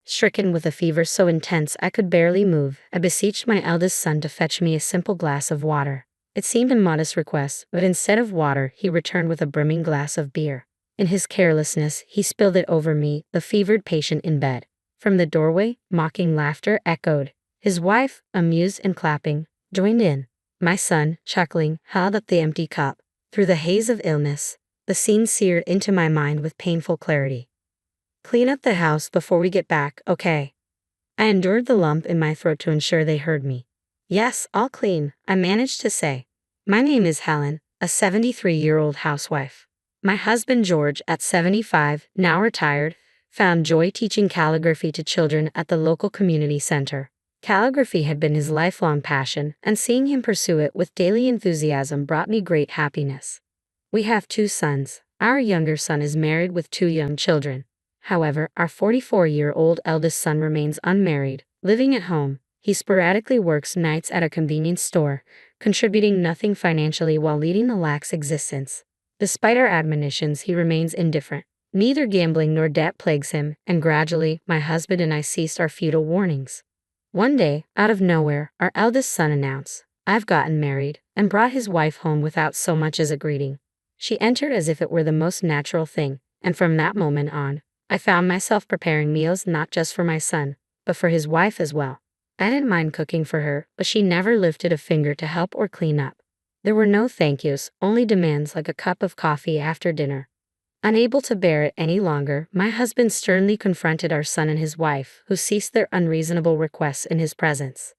Stricken with a fever so intense I could barely move, I beseeched my eldest son to fetch me a simple glass of water. It seemed a modest request, but instead of water, he returned with a brimming glass of beer. In his carelessness, he spilled it over me, the fevered patient in bed. From the doorway, mocking laughter echoed. His wife, amused and clapping, joined in. My son, chuckling, held up the empty cup. Through the haze of illness, the scene seared into my mind with painful clarity. Clean up the house before we get back, okay? I endured the lump in my throat to ensure they heard me. Yes, I'll clean, I managed to say. My name is Helen, a 73-year-old housewife. My husband George, at 75, now retired, found joy teaching calligraphy to children at the local community center. Calligraphy had been his lifelong passion, and seeing him pursue it with daily enthusiasm brought me great happiness. We have 2 sons. Our younger son is married with 2 young children. However, our 44-year-old eldest son remains unmarried, living at home. He sporadically works nights at a convenience store, contributing nothing financially while leading a lax existence. Despite our admonitions, he remains indifferent. Neither gambling nor debt plagues him, and gradually, my husband and I ceased our futile warnings. One day, out of nowhere, our eldest son announced, "I've gotten married," and brought his wife home without so much as a greeting. She entered as if it were the most natural thing, and from that moment on, I found myself preparing meals not just for my son, but for his wife as well. I didn't mind cooking for her, but she never lifted a finger to help or clean up. There were no thank yous, only demands like a cup of coffee after dinner. Unable to bear it any longer, my husband sternly confronted our son and his wife, who ceased their unreasonable requests in his presence.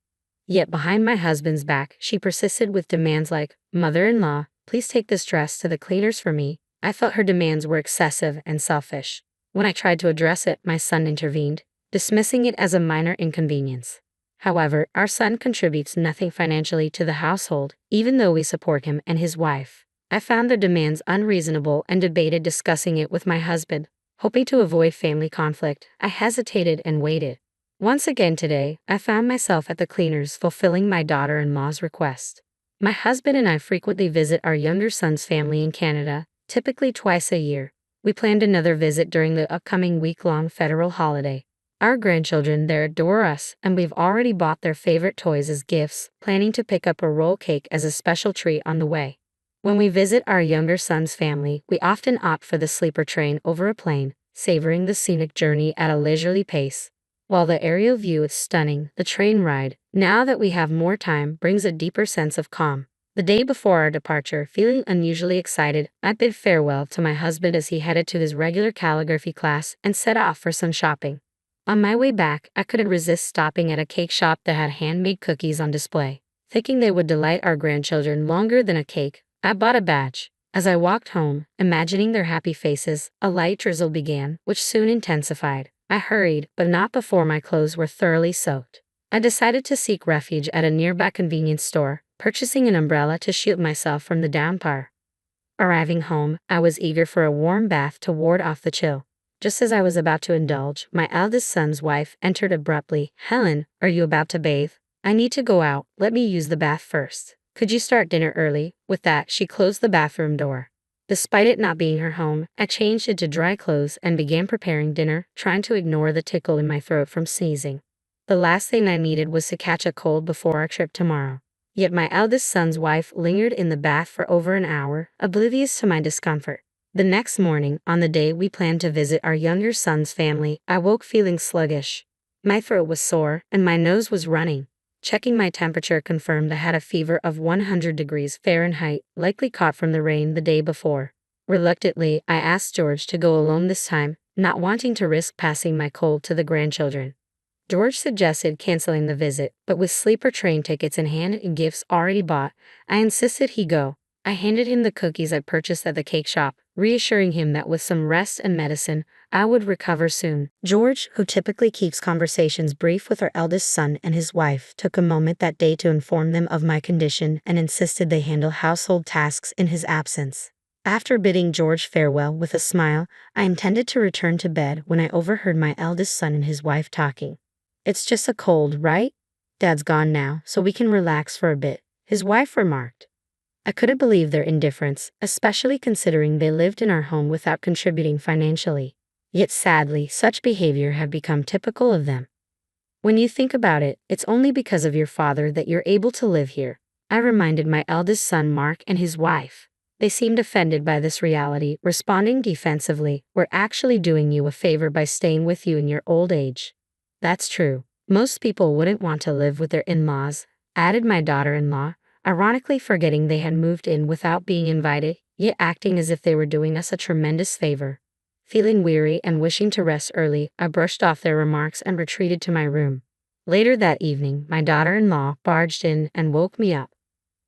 Yet behind my husband's back, she persisted with demands like, "Mother-in-law, please take this dress to the cleaners for me." I felt her demands were excessive and selfish. When I tried to address it, my son intervened, dismissing it as a minor inconvenience. However, our son contributes nothing financially to the household, even though we support him and his wife. I found the demands unreasonable and debated discussing it with my husband. Hoping to avoid family conflict, I hesitated and waited. Once again today, I found myself at the cleaners fulfilling my daughter-in-law's request. My husband and I frequently visit our younger son's family in Canada, typically twice a year. We planned another visit during the upcoming week-long federal holiday. Our grandchildren there adore us, and we've already bought their favorite toys as gifts, planning to pick up a roll cake as a special treat on the way. When we visit our younger son's family, we often opt for the sleeper train over a plane, savoring the scenic journey at a leisurely pace. While the aerial view is stunning, the train ride, now that we have more time, brings a deeper sense of calm. The day before our departure, feeling unusually excited, I bid farewell to my husband as he headed to his regular calligraphy class and set off for some shopping. On my way back, I couldn't resist stopping at a cake shop that had handmade cookies on display. Thinking they would delight our grandchildren longer than a cake, I bought a batch. As I walked home, imagining their happy faces, a light drizzle began, which soon intensified. I hurried, but not before my clothes were thoroughly soaked. I decided to seek refuge at a nearby convenience store, purchasing an umbrella to shield myself from the downpour. Arriving home, I was eager for a warm bath to ward off the chill. Just as I was about to indulge, my eldest son's wife entered abruptly. "Helen, are you about to bathe? I need to go out. Let me use the bath first. Could you start dinner early?" With that, she closed the bathroom door. Despite it not being her home, I changed into dry clothes and began preparing dinner, trying to ignore the tickle in my throat from sneezing. The last thing I needed was to catch a cold before our trip tomorrow. Yet my eldest son's wife lingered in the bath for over an hour, oblivious to my discomfort. The next morning, on the day we planned to visit our younger son's family, I woke feeling sluggish. My throat was sore, and my nose was running. Checking my temperature confirmed I had a fever of 100 degrees Fahrenheit, likely caught from the rain the day before. Reluctantly, I asked George to go alone this time, not wanting to risk passing my cold to the grandchildren. George suggested canceling the visit, but with sleeper train tickets in hand and gifts already bought, I insisted he go. I handed him the cookies I'd purchased at the cake shop, reassuring him that with some rest and medicine, I would recover soon. George, who typically keeps conversations brief with our eldest son and his wife, took a moment that day to inform them of my condition and insisted they handle household tasks in his absence. After bidding George farewell with a smile, I intended to return to bed when I overheard my eldest son and his wife talking. "It's just a cold, right? Dad's gone now, so we can relax for a bit," his wife remarked. I couldn't believe their indifference, especially considering they lived in our home without contributing financially. Yet sadly, such behavior had become typical of them. When you think about it, it's only because of your father that you're able to live here, I reminded my eldest son Mark and his wife. They seemed offended by this reality, responding defensively, "We're actually doing you a favor by staying with you in your old age." That's true. Most people wouldn't want to live with their in-laws, added my daughter-in-law, ironically forgetting they had moved in without being invited, yet acting as if they were doing us a tremendous favor. Feeling weary and wishing to rest early, I brushed off their remarks and retreated to my room. Later that evening, my daughter-in-law barged in and woke me up.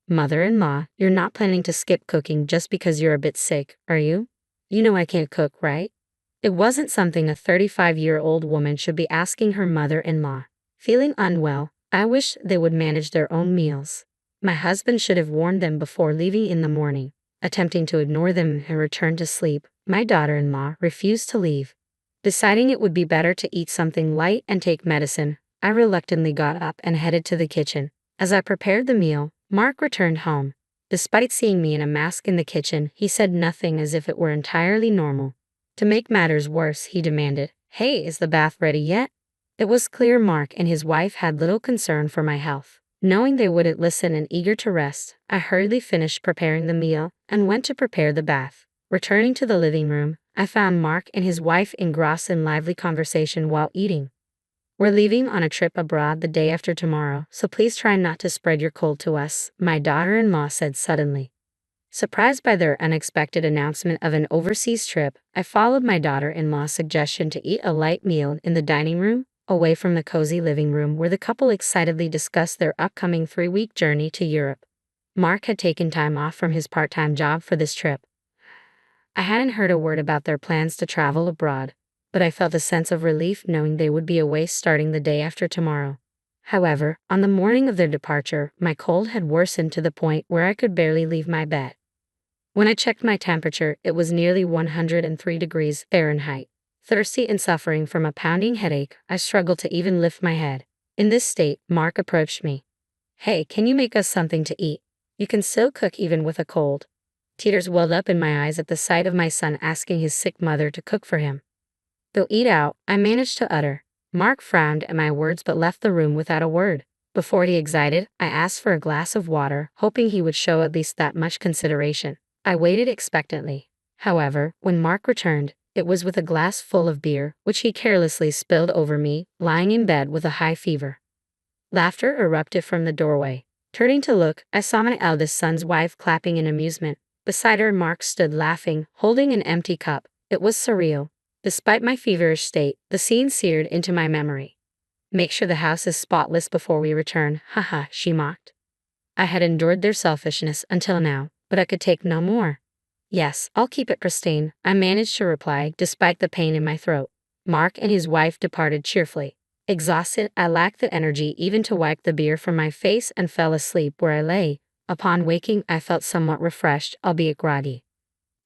"Mother-in-law, you're not planning to skip cooking just because you're a bit sick, are you? You know I can't cook, right?" It wasn't something a 35-year-old woman should be asking her mother-in-law. Feeling unwell, I wished they would manage their own meals. My husband should have warned them before leaving in the morning. Attempting to ignore them and return to sleep, my daughter-in-law refused to leave. Deciding it would be better to eat something light and take medicine, I reluctantly got up and headed to the kitchen. As I prepared the meal, Mark returned home. Despite seeing me in a mask in the kitchen, he said nothing as if it were entirely normal. To make matters worse, he demanded, "Hey, is the bath ready yet?" It was clear Mark and his wife had little concern for my health. Knowing they wouldn't listen and eager to rest, I hurriedly finished preparing the meal and went to prepare the bath. Returning to the living room, I found Mark and his wife engrossed in lively conversation while eating. "We're leaving on a trip abroad the day after tomorrow, so please try not to spread your cold to us," my daughter-in-law said suddenly. Surprised by their unexpected announcement of an overseas trip, I followed my daughter-in-law's suggestion to eat a light meal in the dining room, away from the cozy living room where the couple excitedly discussed their upcoming 3-week journey to Europe. Mark had taken time off from his part-time job for this trip. I hadn't heard a word about their plans to travel abroad, but I felt a sense of relief knowing they would be away starting the day after tomorrow. However, on the morning of their departure, my cold had worsened to the point where I could barely leave my bed. When I checked my temperature, it was nearly 103 degrees Fahrenheit. Thirsty and suffering from a pounding headache, I struggled to even lift my head. In this state, Mark approached me. "Hey, can you make us something to eat? You can still cook even with a cold." Tears welled up in my eyes at the sight of my son asking his sick mother to cook for him. "They'll eat out," I managed to utter. Mark frowned at my words but left the room without a word. Before he exited, I asked for a glass of water, hoping he would show at least that much consideration. I waited expectantly. However, when Mark returned, it was with a glass full of beer, which he carelessly spilled over me, lying in bed with a high fever. Laughter erupted from the doorway. Turning to look, I saw my eldest son's wife clapping in amusement. Beside her, Mark stood laughing, holding an empty cup. It was surreal. Despite my feverish state, the scene seared into my memory. "Make sure the house is spotless before we return," haha, she mocked. I had endured their selfishness until now, but I could take no more. "Yes, I'll keep it pristine," I managed to reply despite the pain in my throat. Mark and his wife departed cheerfully. Exhausted, I lacked the energy even to wipe the beer from my face and fell asleep where I lay. Upon waking, I felt somewhat refreshed, albeit groggy.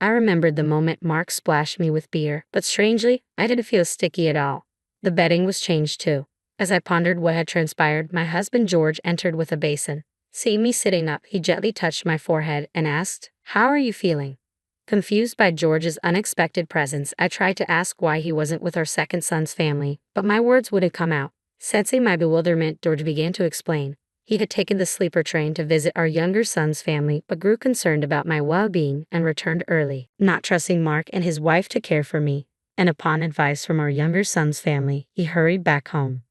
I remembered the moment Mark splashed me with beer, but strangely, I didn't feel sticky at all. The bedding was changed too. As I pondered what had transpired, my husband George entered with a basin. Seeing me sitting up, he gently touched my forehead and asked, "How are you feeling?" Confused by George's unexpected presence, I tried to ask why he wasn't with our second son's family, but my words wouldn't come out. Sensing my bewilderment, George began to explain. He had taken the sleeper train to visit our younger son's family, but grew concerned about my well-being and returned early, not trusting Mark and his wife to care for me. And upon advice from our younger son's family, he hurried back home.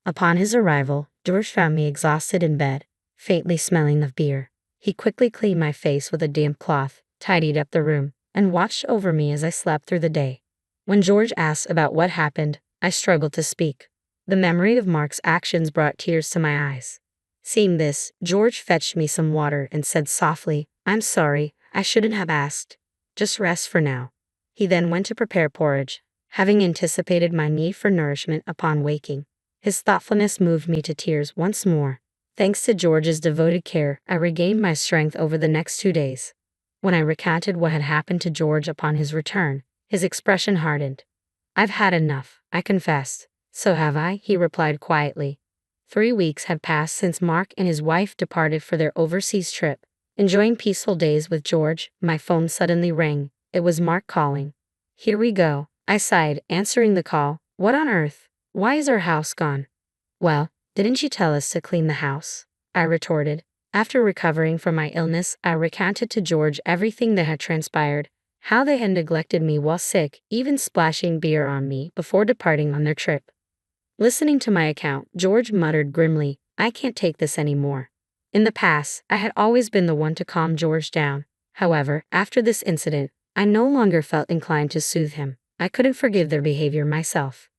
Upon his arrival, George found me exhausted in bed, faintly smelling of beer. He quickly cleaned my face with a damp cloth, tidied up the room, and watched over me as I slept through the day. When George asked about what happened, I struggled to speak. The memory of Mark's actions brought tears to my eyes. Seeing this, George fetched me some water and said softly, "I'm sorry, I shouldn't have asked. Just rest for now." He then went to prepare porridge, having anticipated my need for nourishment upon waking. His thoughtfulness moved me to tears once more. Thanks to George's devoted care, I regained my strength over the next 2 days. When I recounted what had happened to George upon his return, his expression hardened. "I've had enough," I confessed. "So have I," he replied quietly. 3 weeks had passed since Mark and his wife departed for their overseas trip. Enjoying peaceful days with George, my phone suddenly rang. It was Mark calling. "Here we go," I sighed, answering the call. What on earth? Why is our house gone? Well, didn't you tell us to clean the house? I retorted. After recovering from my illness, I recounted to George everything that had transpired, how they had neglected me while sick, even splashing beer on me before departing on their trip. Listening to my account, George muttered grimly, I can't take this anymore. In the past, I had always been the one to calm George down. However, after this incident, I no longer felt inclined to soothe him. I couldn't forgive their behavior myself.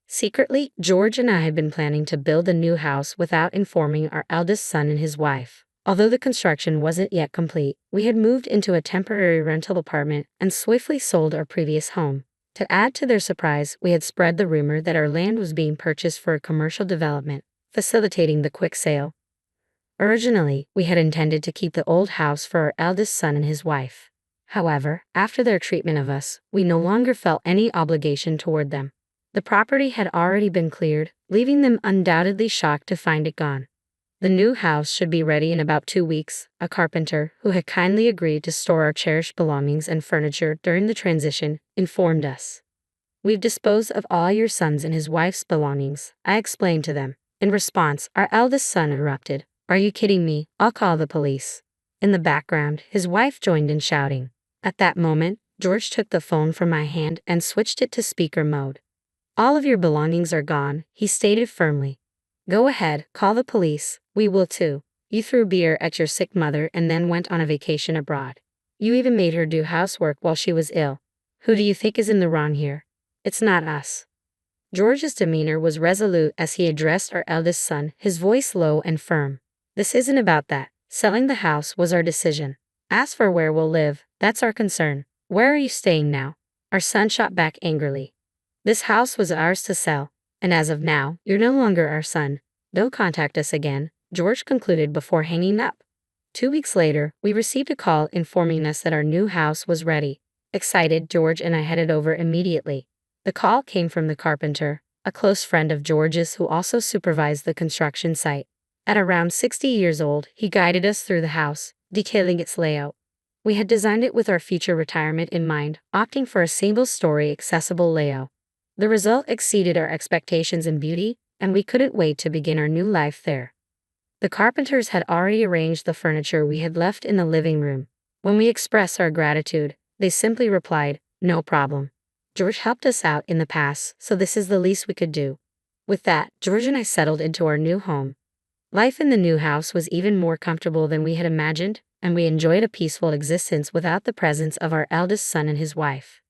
Secretly, George and I had been planning to build a new house without informing our eldest son and his wife. Although the construction wasn't yet complete, we had moved into a temporary rental apartment and swiftly sold our previous home. To add to their surprise, we had spread the rumor that our land was being purchased for a commercial development, facilitating the quick sale. Originally, we had intended to keep the old house for our eldest son and his wife. However, after their treatment of us, we no longer felt any obligation toward them. The property had already been cleared, leaving them undoubtedly shocked to find it gone. The new house should be ready in about 2 weeks. A carpenter, who had kindly agreed to store our cherished belongings and furniture during the transition, informed us. We've disposed of all your son's and his wife's belongings, I explained to them. In response, our eldest son interrupted. Are you kidding me? I'll call the police. In the background, his wife joined in shouting. At that moment, George took the phone from my hand and switched it to speaker mode. All of your belongings are gone, he stated firmly. Go ahead, call the police, we will too. You threw beer at your sick mother and then went on a vacation abroad. You even made her do housework while she was ill. Who do you think is in the wrong here? It's not us. George's demeanor was resolute as he addressed our eldest son, his voice low and firm. This isn't about that. Selling the house was our decision. As for where we'll live, that's our concern. Where are you staying now? Our son shot back angrily. This house was ours to sell, and as of now, you're no longer our son. Don't contact us again, George concluded before hanging up. 2 weeks later, we received a call informing us that our new house was ready. Excited, George and I headed over immediately. The call came from the carpenter, a close friend of George's who also supervised the construction site. At around 60 years old, he guided us through the house, detailing its layout. We had designed it with our future retirement in mind, opting for a single-story accessible layout. The result exceeded our expectations in beauty, and we couldn't wait to begin our new life there. The carpenters had already arranged the furniture we had left in the living room. When we expressed our gratitude, they simply replied, no problem. George helped us out in the past, so this is the least we could do. With that, George and I settled into our new home. Life in the new house was even more comfortable than we had imagined, and we enjoyed a peaceful existence without the presence of our eldest son and his wife.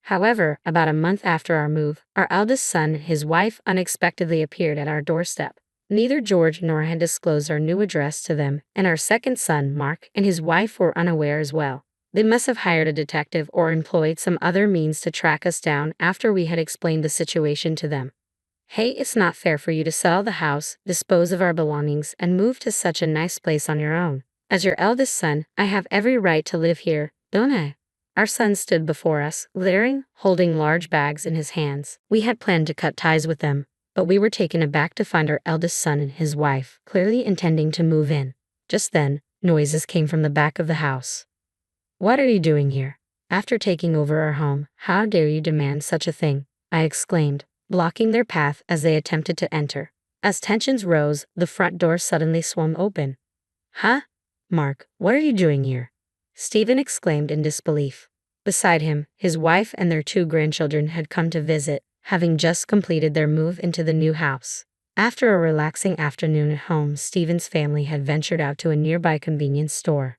However, about a month after our move, our eldest son and his wife unexpectedly appeared at our doorstep. Neither George nor I had disclosed our new address to them, and our second son, Mark, and his wife were unaware as well. They must have hired a detective or employed some other means to track us down after we had explained the situation to them. Hey, it's not fair for you to sell the house, dispose of our belongings, and move to such a nice place on your own. As your eldest son, I have every right to live here, don't I? Our son stood before us, glittering, holding large bags in his hands. We had planned to cut ties with them, but we were taken aback to find our eldest son and his wife clearly intending to move in. Just then, noises came from the back of the house. What are you doing here? After taking over our home, how dare you demand such a thing? I exclaimed, blocking their path as they attempted to enter. As tensions rose, the front door suddenly swung open. Huh? Mark, what are you doing here? Stephen exclaimed in disbelief. Beside him, his wife and their 2 grandchildren had come to visit, having just completed their move into the new house. After a relaxing afternoon at home, Stephen's family had ventured out to a nearby convenience store.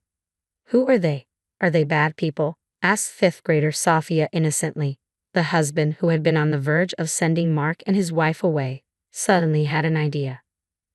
Who are they? Are they bad people? Asked 5th grader Sophia innocently. The husband, who had been on the verge of sending Mark and his wife away, suddenly had an idea.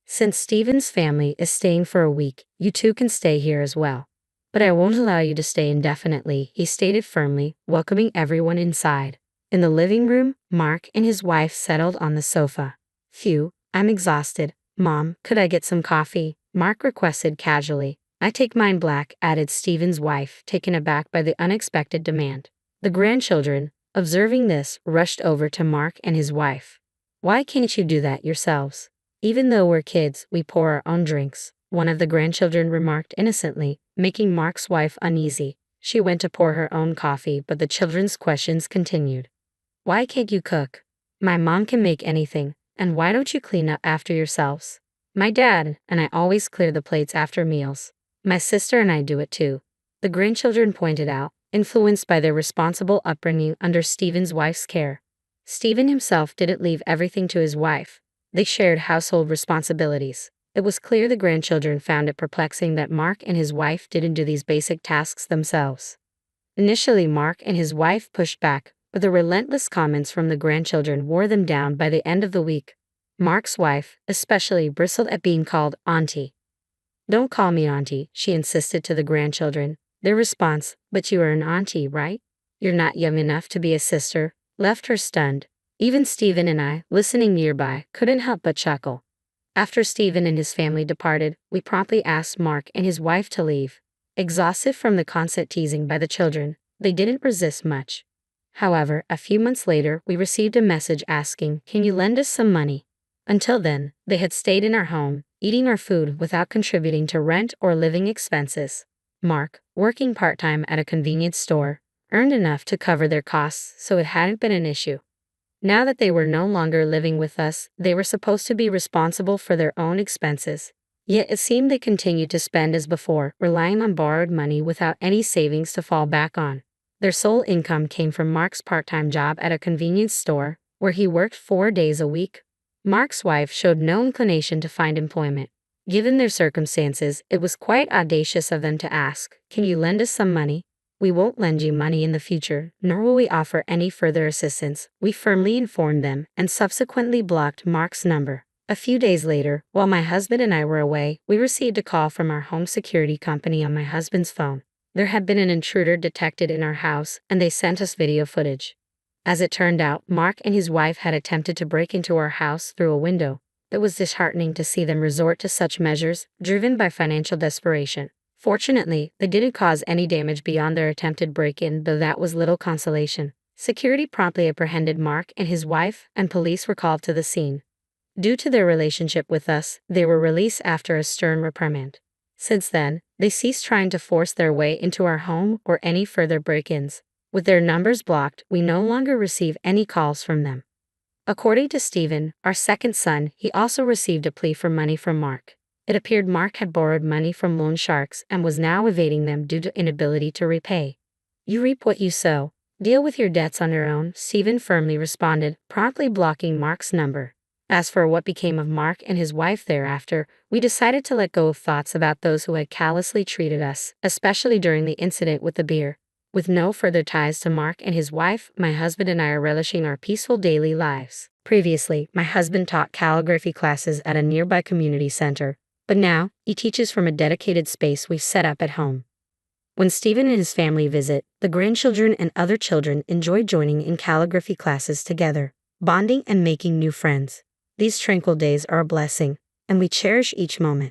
Since Stephen's family is staying for a week, you 2 can stay here as well. But I won't allow you to stay indefinitely, he stated firmly, welcoming everyone inside. In the living room, Mark and his wife settled on the sofa. Phew, I'm exhausted. Mom, could I get some coffee? Mark requested casually. I take mine black, added Stephen's wife, taken aback by the unexpected demand. The grandchildren, observing this, rushed over to Mark and his wife. Why can't you do that yourselves? Even though we're kids, we pour our own drinks, one of the grandchildren remarked innocently, making Mark's wife uneasy. She went to pour her own coffee, but the children's questions continued. Why can't you cook? My mom can make anything, and why don't you clean up after yourselves? My dad and I always clear the plates after meals. My sister and I do it too. The grandchildren pointed out, influenced by their responsible upbringing under Stephen's wife's care. Stephen himself didn't leave everything to his wife. They shared household responsibilities. It was clear the grandchildren found it perplexing that Mark and his wife didn't do these basic tasks themselves. Initially, Mark and his wife pushed back, but the relentless comments from the grandchildren wore them down by the end of the week. Mark's wife, especially, bristled at being called auntie. "Don't call me auntie," she insisted to the grandchildren. Their response, "But you are an auntie, right? You're not young enough to be a sister," left her stunned. Even Stephen and I, listening nearby, couldn't help but chuckle. After Stephen and his family departed, we promptly asked Mark and his wife to leave. Exhausted from the constant teasing by the children, they didn't resist much. However, a few months later, we received a message asking, "Can you lend us some money?" Until then, they had stayed in our home, eating our food without contributing to rent or living expenses. Mark, working part-time at a convenience store, earned enough to cover their costs, so it hadn't been an issue. Now that they were no longer living with us, they were supposed to be responsible for their own expenses. Yet it seemed they continued to spend as before, relying on borrowed money without any savings to fall back on. Their sole income came from Mark's part-time job at a convenience store, where he worked 4 days a week. Mark's wife showed no inclination to find employment. Given their circumstances, it was quite audacious of them to ask, "Can you lend us some money?" "We won't lend you money in the future, nor will we offer any further assistance," we firmly informed them, and subsequently blocked Mark's number. A few days later, while my husband and I were away, we received a call from our home security company on my husband's phone. There had been an intruder detected in our house, and they sent us video footage. As it turned out, Mark and his wife had attempted to break into our house through a window. It was disheartening to see them resort to such measures, driven by financial desperation. Fortunately, they didn't cause any damage beyond their attempted break-in, though that was little consolation. Security promptly apprehended Mark and his wife, and police were called to the scene. Due to their relationship with us, they were released after a stern reprimand. Since then, they ceased trying to force their way into our home or any further break-ins. With their numbers blocked, we no longer receive any calls from them. According to Stephen, our second son, he also received a plea for money from Mark. It appeared Mark had borrowed money from loan sharks and was now evading them due to inability to repay. "You reap what you sow. Deal with your debts on your own," Stephen firmly responded, promptly blocking Mark's number. As for what became of Mark and his wife thereafter, we decided to let go of thoughts about those who had callously treated us, especially during the incident with the beer. With no further ties to Mark and his wife, my husband and I are relishing our peaceful daily lives. Previously, my husband taught calligraphy classes at a nearby community center, but now, he teaches from a dedicated space we've set up at home. When Stephen and his family visit, the grandchildren and other children enjoy joining in calligraphy classes together, bonding and making new friends. These tranquil days are a blessing, and we cherish each moment.